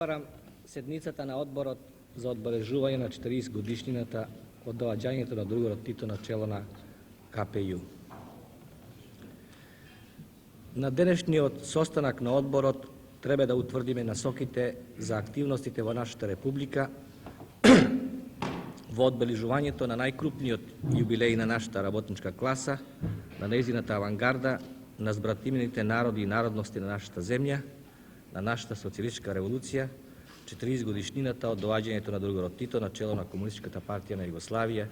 Отварам седницата на одборот за одбележување на 40 годишнината од доаѓањето на другарот Тито на чело на КПЈ. На денешниот состанок на одборот треба да утврдиме насоките за активностите во нашата република во одбележувањето на најкрупниот јубилеј на нашата работничка класа, на нејзината авангарда, на збратимените народи и народности на нашата земја, на нашата социјалистичка револуција, 40 годишнината од доаѓањето на другарот Тито на чело на Комунистичката партија на Југославија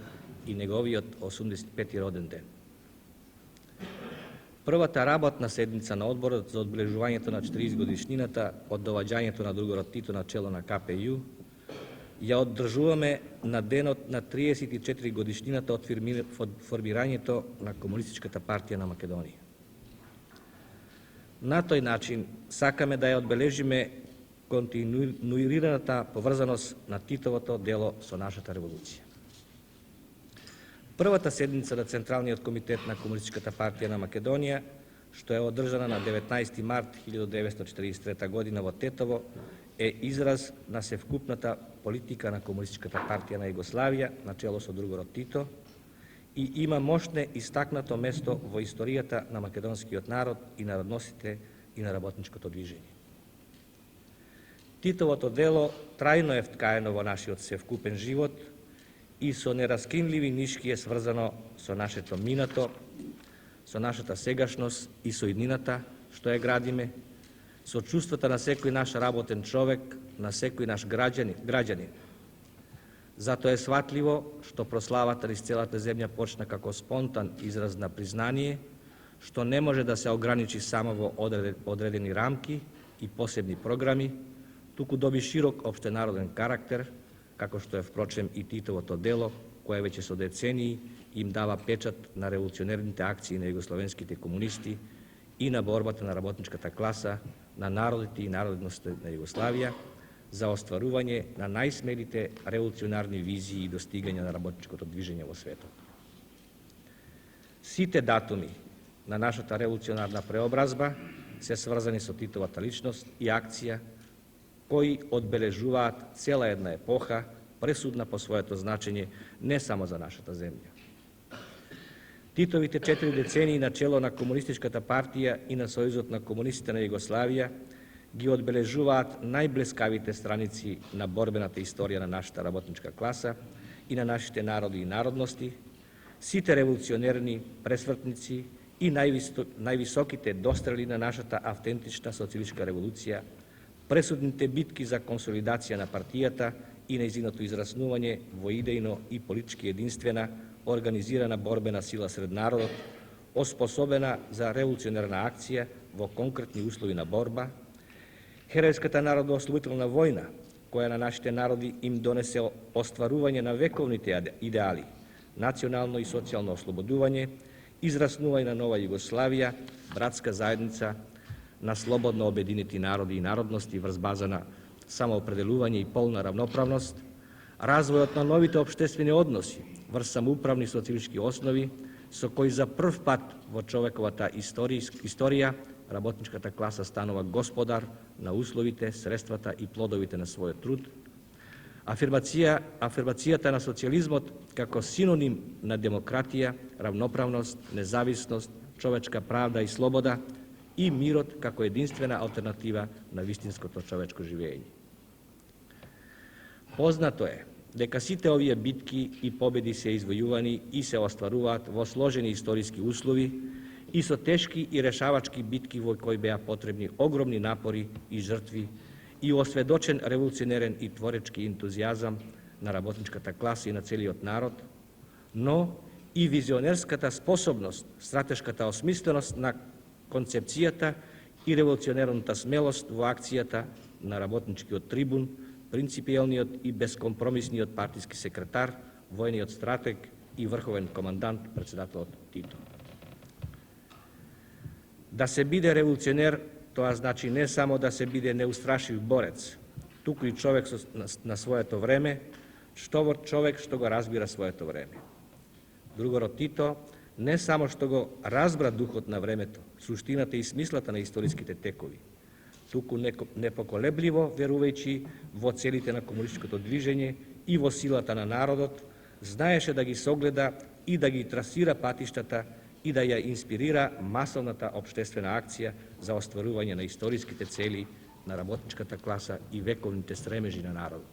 и неговиот 85-ти роден ден. Првата работна седница на одборот за одбележувањето на 40 годишнината од доаѓањето на другарот Тито на чело на КПЈ ја одржуваме на денот на 34 годишнината од формирањето на Комунистичката партија на Македонија. На тој начин сакаме да ја одбележиме континуираната поврзаност на Титовото дело со нашата револуција. Првата седница на Централниот комитет на Комунистичката партија на Македонија, што е одржана на 19 март 1943 година во Тетово, е израз на севкупната политика на Комунистичката партија на Југославија на чело со другарот Тито и има мощно истакнато место во историјата на македонскиот народ и народностите и на работничкото движење. Титовото дело трајно е вткаено во нашиот севкупен живот и со нераскинливи нишки е сврзано со нашето минато, со нашата сегашност и со иднината што ја градиме, со чувствата на секој наш работен човек, на секој наш граѓанин. Затоа е сватливо што прославата низ целата земја почна како спонтан израз на признание, што не може да се ограничи само во одредени рамки и посебни програми, туку доби широк општенароден карактер, како што е впрочем и Титовото дело, кое веќе со децении им дава печат на револуционерните акции на југословенските комунисти и на борбата на работничката класа, на народите и народностите на Југославија за остварување на најсмелите револуционарни визии и достигања на работничкото движење во светот. Сите датуми на нашата револуционарна преобразба се сврзани со Титовата личност и акција, кои одбележуваат цела една епоха, пресудна по своето значење не само за нашата земја. Титовите 4 децении на чело на Комунистичката партија и на Сојузот на комунистите на Југославија ги одбележуваат најблескавите страници на борбената историја на нашата работничка класа и на нашите народи и народности, сите револуционерни пресвртници и највисоките дострели на нашата автентична социјалистичка револуција, пресудните битки за консолидација на партијата и нејзиното израснување во идејно и политички единствена, организирана борбена сила сред народот, оспособена за револуционерна акција во конкретни услови на борба, Херојската народно-ослободителна војна, која на нашите народи им донесе остварување на вековните идеали, национално и социјално ослободување, израснување на нова Југославија, братска заедница на слободно обединети народи и народности врз база на самоопределување и полна равноправност, развојот на новите општествени односи врз самоуправни социјалистички основи, со кои за прв пат во човековата историја работничката класа станува господар на условите, средствата и плодовите на својот труд, афирмацијата на социјализмот како синоним на демократија, равноправност, независност, човечка правда и слобода и мирот како единствена алтернатива на вистинското човечко живење. Познато е дека сите овие битки и победи се извојувани и се остваруваат во сложени историски услови и со тешки и решавачки битки во кои беа потребни огромни напори и жртви и осведочен револуционерен и творечки ентузијазам на работничката класа и на целиот народ, но и визионерската способност, стратешката осмисленост на концепцијата и револуционерната смелост во акцијата на работничкиот трибун, принципиелниот и безкомпромисниот партиски секретар, војниот стратег и врховен командант, председателот Тито. Да се биде револуционер, тоа значи не само да се биде неустрашив борец, туку и човек на своето време, човек што го разбира своето време. Другарот Тито не само што го разбра духот на времето, суштината и смислата на историските текови, туку непоколебливо верувајќи во целите на комунистичкото движење и во силата на народот, знаеше да ги согледа и да ги трасира патиштата и да ја инспирира масовната општествена акција за остварување на историските цели на работничката класа и вековните стремежи на народот.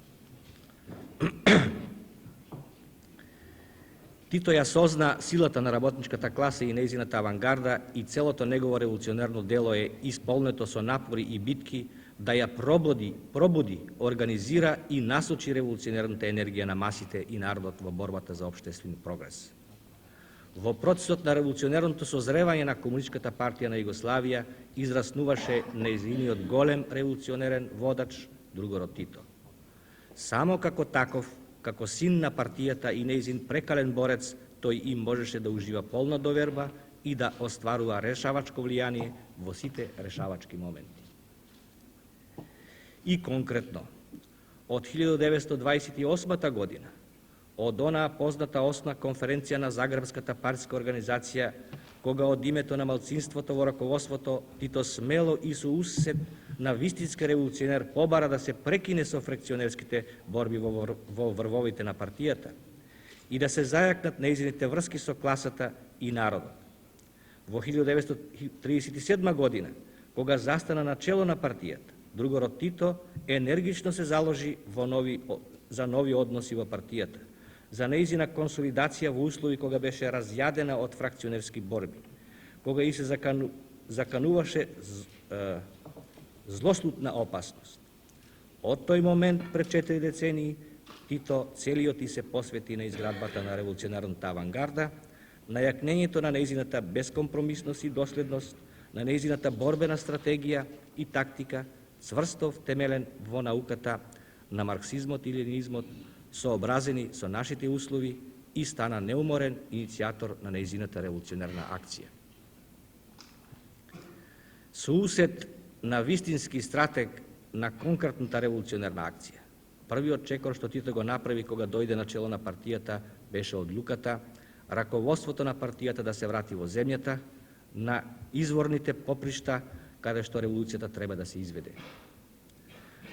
Тито ја созна силата на работничката класа и нејзината авангарда и целото негово револуционерно дело е исполнето со напори и битки да ја пробуди, организира и насочи револуционерната енергија на масите и народот во борбата за општествен прогрес. Во процесот на револуционерното созревање на Комунистичката партија на Југославија израснуваше нејзиниот голем револуционерен водач, другарот Тито. Само како таков, како син на партијата и нејзин прекален борец, тој им можеше да ужива полна доверба и да остварува решавачко влијание во сите решавачки моменти. И конкретно, од 1928 година, од онаа позната осна конференција на Загребската партиска организација, кога од името на малцинството во раководството Тито смело и со усет на вистински револуционер побара да се прекине со фракционерските борби во врвовите на партијата и да се зајакнат нејзините врски со класата и народот. Во 1937 година, кога застана на чело на партијата, другарот Тито енергично се заложи за нови односи во партијата, за нејзина консолидација во услови кога беше разјадена од фракционерски борби, кога и се закануваше злослутна опасност. Од тој момент пред 4 децении Тито целиот и се посвети на изградбата на револуционарната авангарда, на јакнењето на нејзината безкомпромисност и доследност, на нејзината борбена стратегија и тактика, цврсто втемелен во науката на марксизмот и ленинизмот, сообразени со нашите услови и стана неуморен иницијатор на нејзината револуционерна акција. Со усет на вистински стратег на конкретната револуционерна акција, првиот чекор што Тито го направи кога дојде на чело на партијата беше одлуката раководството на партијата да се врати во земјата, на изворните попришта каде што револуцијата треба да се изведе.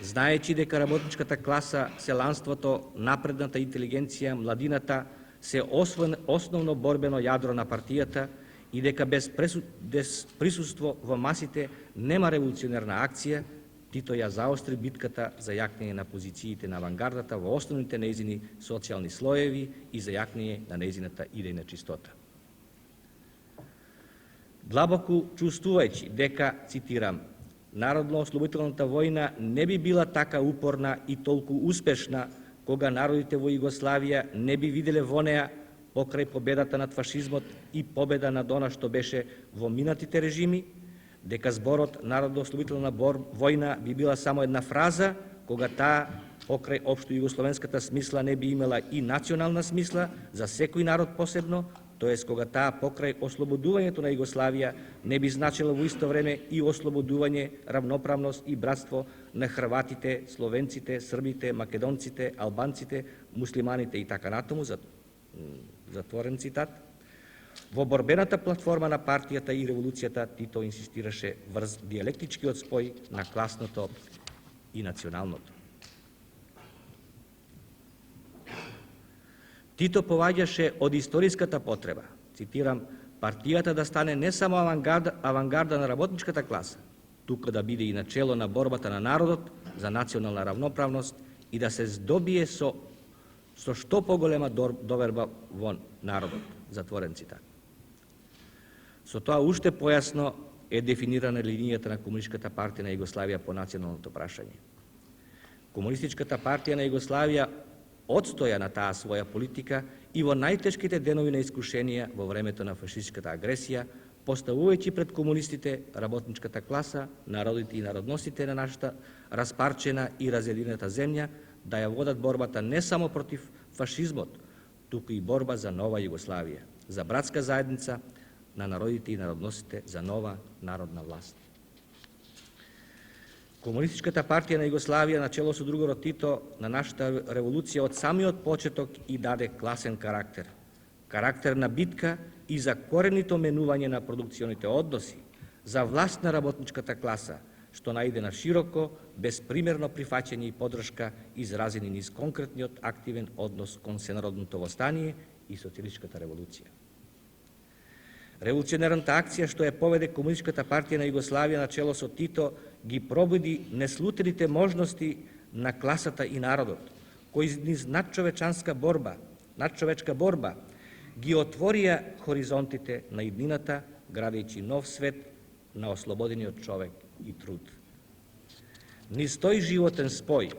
Знаејќи дека работничката класа, селанството, напредната интелигенција, младината се основно борбено јадро на партијата и дека без присуство во масите нема револуционерна акција, Тито ја заостри битката за јакнење на позициите на авангардата во основните нејзини социјални слоеви и за јакнење на нејзината идејна чистота. Длабоко чувствувајќи дека, цитирам, народно-ослободителната војна не би била така упорна и толку успешна кога народите во Југославија не би виделе во неа, покрај победата над фашизмот и победа над она што беше во минатите режими, дека зборот народно-ослободителна војна би била само една фраза, кога таа покрај општо југословенската смисла не би имала и национална смисла за секој народ посебно, тоест кога таа покрај ослободувањето на Југославија не би значила во исто време и ослободување, равноправност и братство на хрватите, словенците, србите, македонците, албанците, муслиманите и така натаму, затворен цитат. Во борбената платформа на партијата и револуцијата Тито инсистираше врз дијалектичкиот спој на класното и националното. Тито поваѓаше од историската потреба, цитирам, партијата да стане не само авангарда на работничката класа, туку да биде и начело на борбата на народот за национална равноправност и да се здобие со што поголема доверба во народот, затворен цитат. Со тоа уште појасно е дефинирана линијата на Комунистичката партија на Југославија по националното прашање. Комунистичката партија на Југославија одстоја на таа своја политика и во најтешките денови на искушенија во времето на фашистичката агресија, поставувајќи пред комунистите, работничката класа, народите и народностите на нашата распарчена и разединета земја, да ја водат борбата не само против фашизмот, туку и борба за нова Југославија, за братска заедница на народите и народностите, за нова народна власт. Комунистичката партија на Југославија на чело со другарот Тито на нашата револуција од самиот почеток и даде класен карактер. Карактер на битка и за коренито менување на продукционите односи, за власт на работничката класа, што најде на широко, безпримерно прифаќање и поддршка изразени низ конкретниот активен однос кон сенародното востание и социјалистичката револуција. Револуционерната акција што ја поведе Комунистичката партија на Југославија на чело со Тито ги пробуди неслутените можности на класата и народот, кои низ надчовечка борба ги отворија хоризонтите на иднината, градејќи нов свет на ослободениот човек и труд. Низ тој животен спој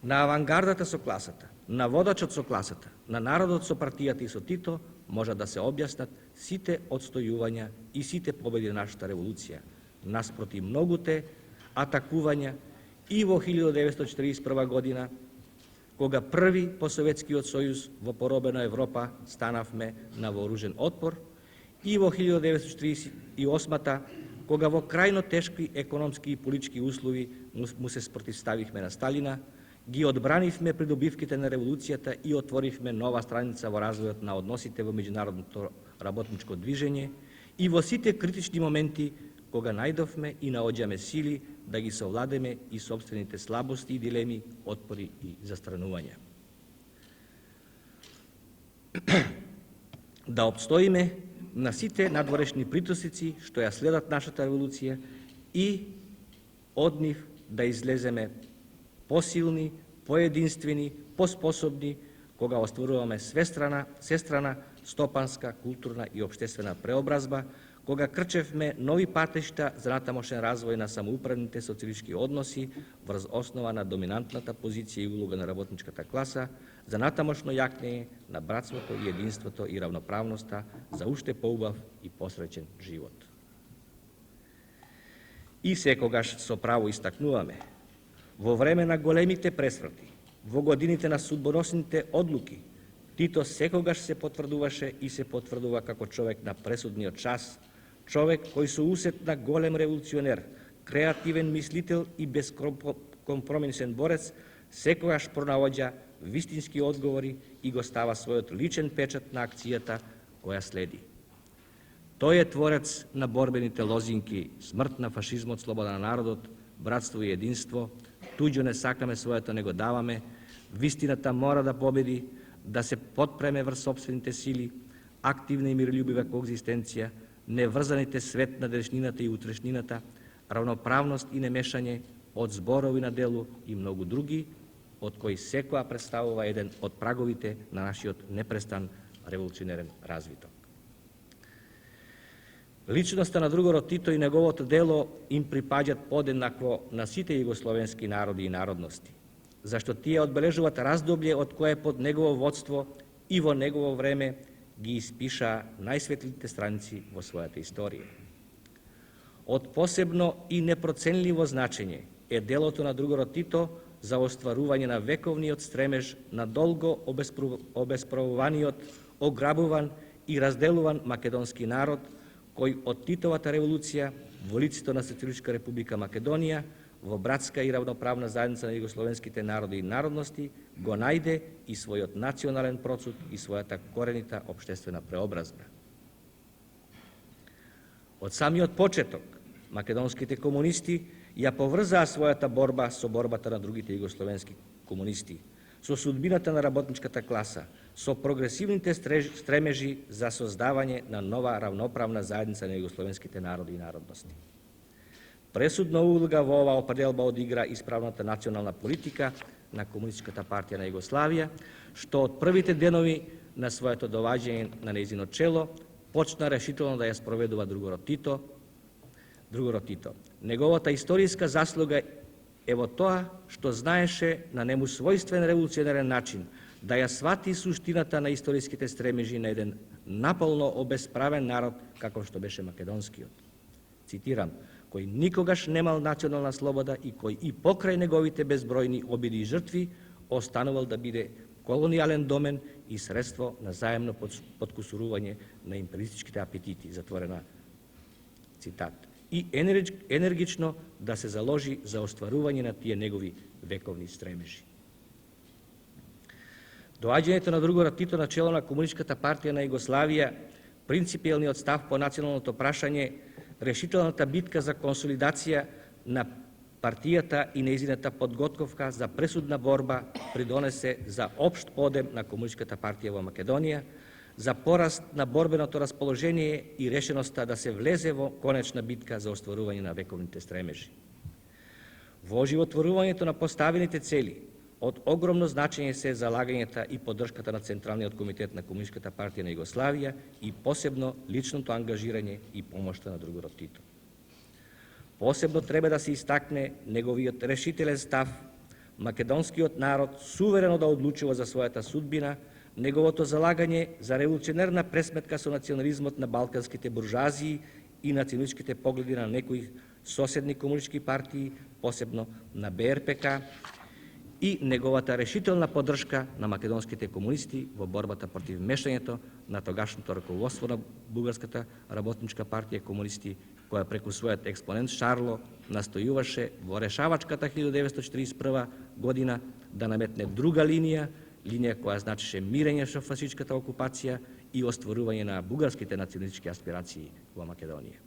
на авангардата со класата, на водачот со класата, на народот со партијата и со Тито може да се објаснат сите отстојувања и сите победи на нашата револуција, наспроти многуте атакувања и во 1941 година, кога први по Советскиот сојуз во поробена Европа станавме на вооружен отпор, и во 1948 кога во крајно тешки економски и политички услови му се спротивставивме на Сталина, ги одбранивме придобивките на револуцијата и отворивме нова страница во развојот на односите во меѓународното работничко движење и во сите критични моменти кога најдовме и наоѓаме сили да ги совладеме и собствените слабости и дилеми, отпори и застранувања. Да обстоиме на сите надворешни притисци што ја следат нашата револуција и од нив да излеземе посилни, поединствени, поспособни, кога остваруваме сестрана, стопанска, културна и општествена преобразба, кога крчевме нови патишта за натамошен развој на самоуправните социјалистички односи врз основа на доминантната позиција и улога на работничката класа, за натамошно јакнење на братството и единството и равноправноста за уште поубав и посреќен живот. И секогаш со право истакнуваме, во време на големите пресврти, во годините на судбоносните одлуки, Тито секогаш се потврдуваше и се потврдува како човек на пресудниот час, човек кој со усет на голем револуционер, креативен мислител и безкомпромисен борец, секогаш пронаоѓа вистински одговори и го става својот личен печат на акцијата која следи. Тој е творец на борбените лозинки, смрт на фашизмот, слобода на народот, братство и единство, туѓо не сакаме, своето не го даваме, вистината мора да победи, да се потпреме врз собствените сили, активна и мирољубива коегзистенција, неврзаните свет на денешнината и утрешнината, равноправност и немешање од зборови на делу и многу други, од кои секоја представува еден од праговите на нашиот непрестан револуционерен развиток. Личноста на другарот Тито и неговото дело им припаѓат подеднакво на сите југословенски народи и народности, зашто тие одбележуваат раздоблje од кое под негово водство и во негово време ги испиша најсветлите страници во својата историја. Од посебно и непроценливо значење е делото на другарот Тито за остварување на вековниот стремеж на долго обесправуваниот, ограбуван и разделуван македонски народ, кој од Титовата револуција во лицето на Социјалистичка република Македонија, во братска и равноправна заедница на југословенските народи и народности, го најде и својот национален процут и својата коренита општествена преобразба. Од самиот почеток, македонските комунисти ја поврзаа својата борба со борбата на другите југословенски комунисти, со судбината на работничката класа, со прогресивните стремежи за создавање на нова равноправна заедница на југословенските народи и народности. Пресудна улога во оваа определба одигра исправната национална политика на Комунистичката партија на Југославија, што од првите денови на своето доваѓање на нејзино чело почна решително да ја спроведува другарот Тито. Неговата историска заслуга е во тоа што знаеше на нему својствен револуционерен начин да ја свати суштината на историските стремежи на еден наполно обесправен народ како што беше македонскиот. Цитирам: кој никогаш немал национална слобода и кој и покрај неговите безбројни обиди и жртви останувал да биде колонијален домен и средство на заемно подкусурување на империалистичките апетити, затворена цитат, и енергично да се заложи за остварување на тие негови вековни стремежи. Доаѓањето на другарот Тито на чело на Комунистичката партија на Југославија, принципиелниот став по националното прашање решителната битка за консолидација на партијата и нејзината подготовка за пресудна борба придонесе за општ подем на Комунистичката партија во Македонија, за пораст на борбеното расположение и решеноста да се влезе во конечна битка за остварување на вековните стремежи. Во оживотворувањето на поставените цели, од огромно значење се залагањата и поддршката на Централниот комитет на Комунистичката партија на Југославија и посебно личното ангажирање и помошта на другарот Тито. Посебно треба да се истакне неговиот решителен став, македонскиот народ суверено да одлучува за својата судбина, неговото залагање за револуционерна пресметка со национализмот на балканските буржуазии и националистичките погледи на некои соседни комунистички партии, посебно на БРПК, и неговата решителна поддршка на македонските комунисти во борбата против мешањето на тогашното раководство на Бугарската работничка партија комунисти, која преку својот експонент Шарло настојуваше во решавачката 1941 година да наметне друга линија која значеше мирење со фашичката окупација и остварување на бугарските националистички аспирации во Македонија.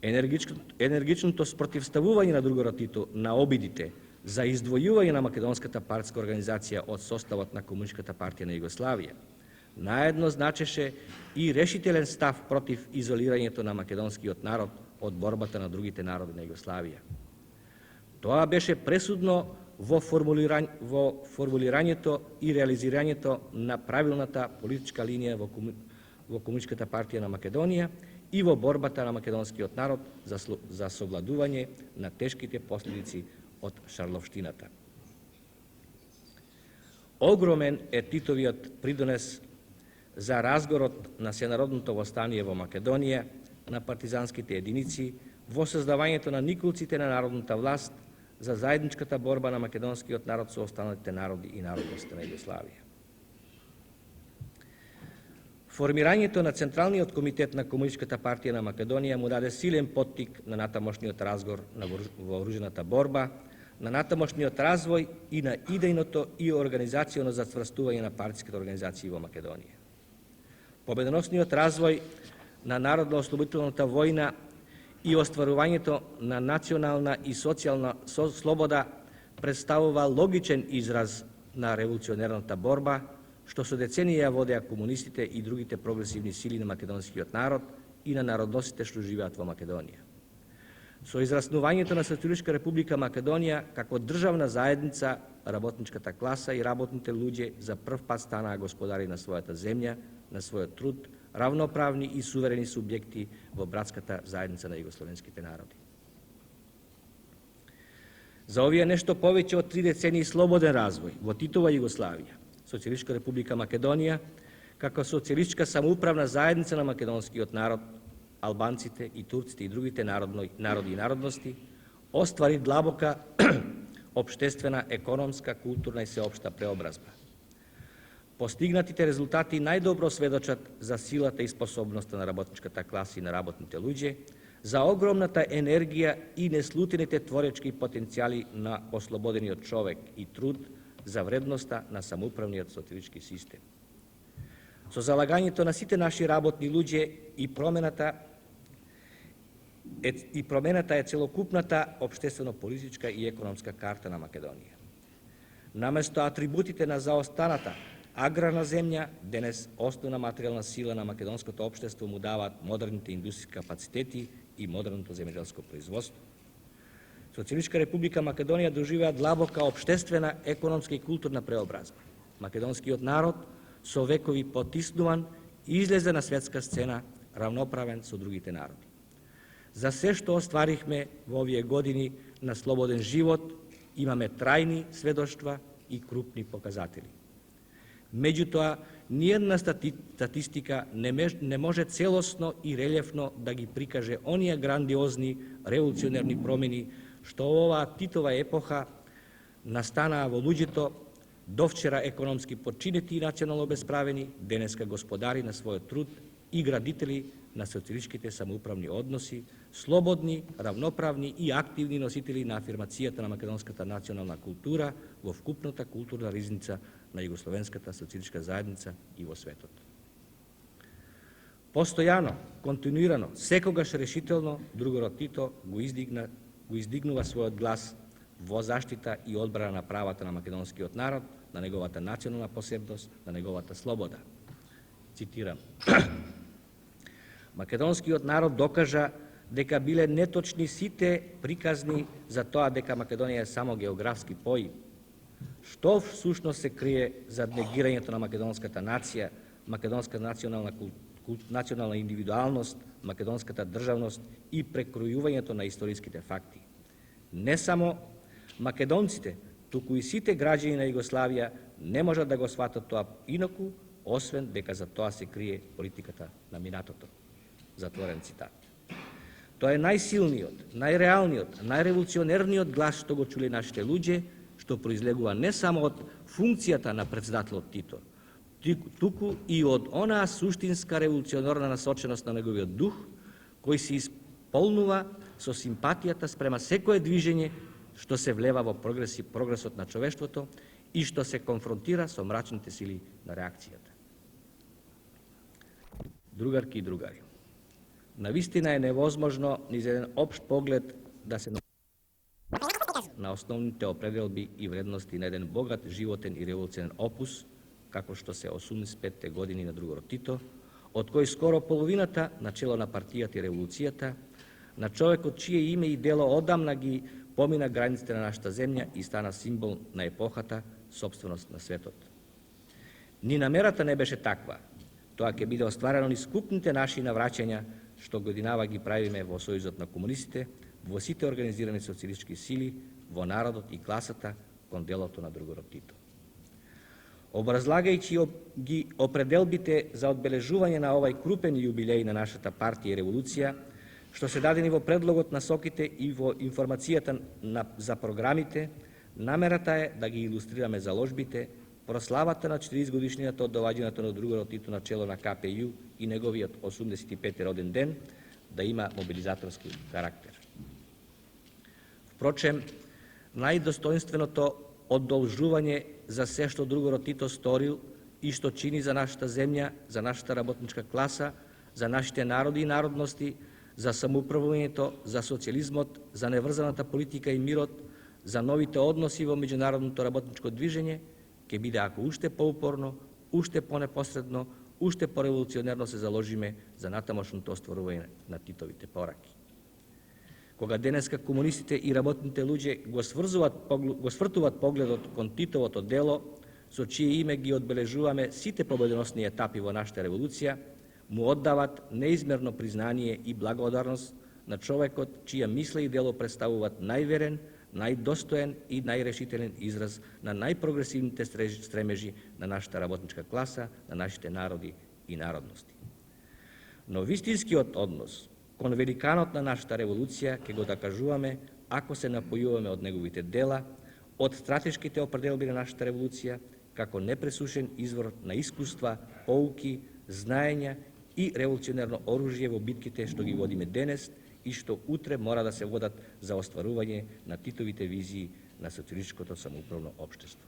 Енергичното спротивставување на другарот Тито на обидите за издвојување на македонската партска организација од составот на Комунистичката партија на Југославија наедно значеше и решителен став против изолирањето на македонскиот народ од борбата на другите народи на Југославија. Тоа беше пресудно во формулирањето и реализирањето на правилната политичка линија во Комунистичката партија на Македонија и во борбата на македонскиот народ за совладување на тешките последици од шарловштината. Огромен е Титовиот придонес за разгорот на сенародното востание во Македонија, на партизанските единици, во создавањето на никулците на народната власт, за заедничката борба на македонскиот народ со останалите народи и народности на Југославија. Формирањето на Централниот комитет на Комунистичката партија на Македонија му даде силен поттик на натамошниот разгор на вооружената борба, на натамошниот развој и на идејното и организацијно зацврстување на партиските организации во Македонија. Победоносниот развој на народно-ослободителната војна и остварувањето на национална и социјална слобода представува логичен израз на револуционерната борба, што со деценија водеа комунистите и другите прогресивни сили на македонскиот народ и на народностите што живеат во Македонија. Со израснувањето на Социјалистичка република Македонија како државна заедница, работничката класа и работните луѓе за прв пат станаа господари на својата земја, на својот труд, равноправни и суверени субјекти во братската заедница на југословенските народи. За овие нешто повеќе од 3 децении слободен развој во Титова Југославија, Социјалистичка република Македонија, како социјалистичка самоуправна заедница на македонскиот народ, албанците и турците и другите народи и народности, оствари длабока општествена, економска, културна и сеопшта преобразба. Постигнатите резултати најдобро сведочат за силата и способноста на работничката класа и на работните луѓе, за огромната енергија и неслутените творечки потенцијали на ослободениот човек и труд, за вредноста на самоуправниот социјалистички систем. Со залагањето на сите наши работни луѓе и промената е целокупната општествено-политичка и економска карта на Македонија. Наместо атрибутите на заостаната аграрна земја, денес основна материјална сила на македонското општество му даваат модерните индустријски капацитети и модерното земјоделско производство. Социјалистичка република Македонија доживеа длабока општествена, економска и културна преобразба. Македонскиот народ со векови потиснуван излезе на светска сцена равноправен со другите народи. За се што остварихме во овие години на слободен живот, имаме трајни сведоштва и крупни показатели. Меѓутоа, ниедна статистика не може целосно и релефно да ги прикаже оние грандиозни револуционерни промени што во оваа Титова епоха настанаа во луѓето, довчера економски подчинети и национално обесправени, денеска господари на својот труд и градители на социјалистичките самоуправни односи, слободни, равноправни и активни носители на афирмацијата на македонската национална култура во вкупната културна ризница на југословенската социјалистичка заедница и во светот. Постојано, континуирано, секогаш решително, другород Тито го издигнува својот глас во заштита и одбрана на правата на македонскиот народ, на неговата национална посебност, на неговата слобода. Цитирам. Македонскиот народ докажа дека биле неточни сите приказни за тоа дека Македонија е само географски поим. Што всушност се крие зад негирањето на македонската нација, македонска национална индивидуалност, македонската државност и прекројувањето на историските факти. Не само македонците, туку и сите граѓани на Југославија не можат да го сватат тоа инаку, освен дека за тоа се крие политиката на минатото. Затворен цитат. Тоа е најсилниот, најреалниот, најреволуционерниот глас што го чуле нашите луѓе, што произлегува не само од функцијата на председателот Тито, туку и од онаа суштинска револуционерна насоченост на неговиот дух, кој се исполнува со симпатијата спрема секое движење што се влева во прогресот на човештвото и што се конфронтира со мрачните сили на реакцијата. Другарки и другари, навистина е невозможно низ еден општ поглед да се на основните определби и вредности на еден богат, животен и револуционен опус, како што се 85-те години на другород Тито, од кој скоро половината на чело на партијата и револуцијата, на човекот чие име и дело одамна ги помина границите на нашата земја и стана символ на епохата, собственост на светот. Ни намерата не беше таква. Тоа ќе биде остварено низ купните наши навраќања, што годинава ги правиме во Сојузот на комунистите, во сите организирани социјалистички сили, во народот и класата кон делото на другород Тито. Образлагајќи ги определбите за одбележување на овај крупен јубилеј на нашата партија и револуција, што се дадени во предлогот на соките и во информацијата за програмите, намерата е да ги илустрираме заложбите, прославата на 40 годишнината од доваѓањето на другород Тито на чело на КПЈ и неговиот 85-ти роден ден да има мобилизаторски карактер. Впрочем, најдостоинственото одолжување за се што другород Тито сторил и што чини за нашата земја, за нашата работничка класа, за нашите народи и народности, за самоуправувањето, за социјализмот, за неврзаната политика и мирот, за новите односи во меѓународното работничко движење, ќе биде ако уште поупорно, уште понепосредно, уште пореволуционерно се заложиме за натамошното остварување на Титовите пораки. Кога денеска комунистите и работните луѓе го свртуваат погледот кон Титовото дело, со чие име ги одбележуваме сите победоносни етапи во нашата револуција, му оддават неизмерно признание и благодарност на човекот чија мисла и дело представуваат најверен, најдостоен и најрешителен израз на најпрогресивните стремежи на нашата работничка класа, на нашите народи и народности. Но вистинскиот однос кон великанот на нашата револуција ќе го докажуваме ако се напојуваме од неговите дела, од стратешките определби на нашата револуција, како непресушен извор на искуства, поуки, знаења и револуционерно оружје во битките што ги водиме денес и што утре мора да се водат за остварување на Титовите визии на социјалистичкото самоуправно општество.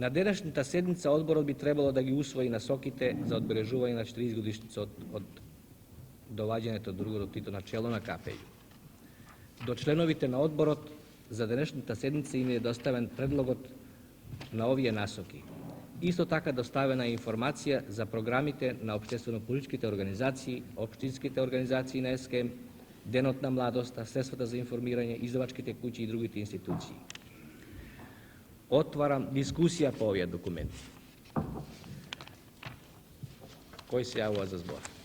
На денешната седница одборот би требало да ги усвои насоките за одбележување на 40 годишница од доваѓањето другород Тито на чело на КПЈ. До членовите на одборот за денешната седница им е доставен предлогот на овие насоки. Исто така доставена е информација за програмите на општествено-политичките организации, општинските организации на СКМ, Денот на младоста, средствата за информирање, издавачките куќи и другите институции. Отварам дискусија по овие документи. Кој се јавува за збор?